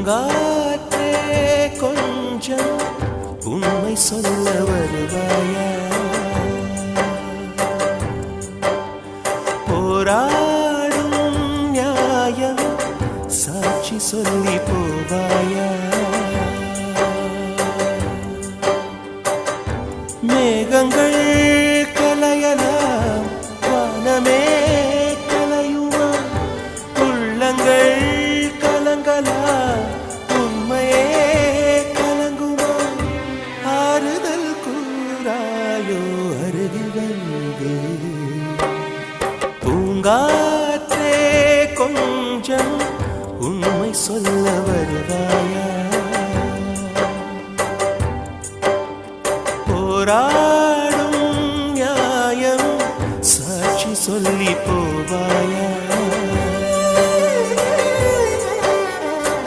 பூங்காற்றே கொஞ்சம் உண்மை சொல்ல வருவாயா? போராடும் நியாயம் சாட்சி சொல்லி போவாயா? மேகங்கள் கலையலாம், வானமே கலையுமா? உள்ளங்கள் கலங்கலாம், உண்மையே கலங்குமா? ஆறுதல் கூறாயோ அருகில் வந்து? பூங்காற்றே கொஞ்சம் உண்மை சொல்ல வருவாயா? போராடும் நியாயம் சாட்சி சொல்லி போவாயா?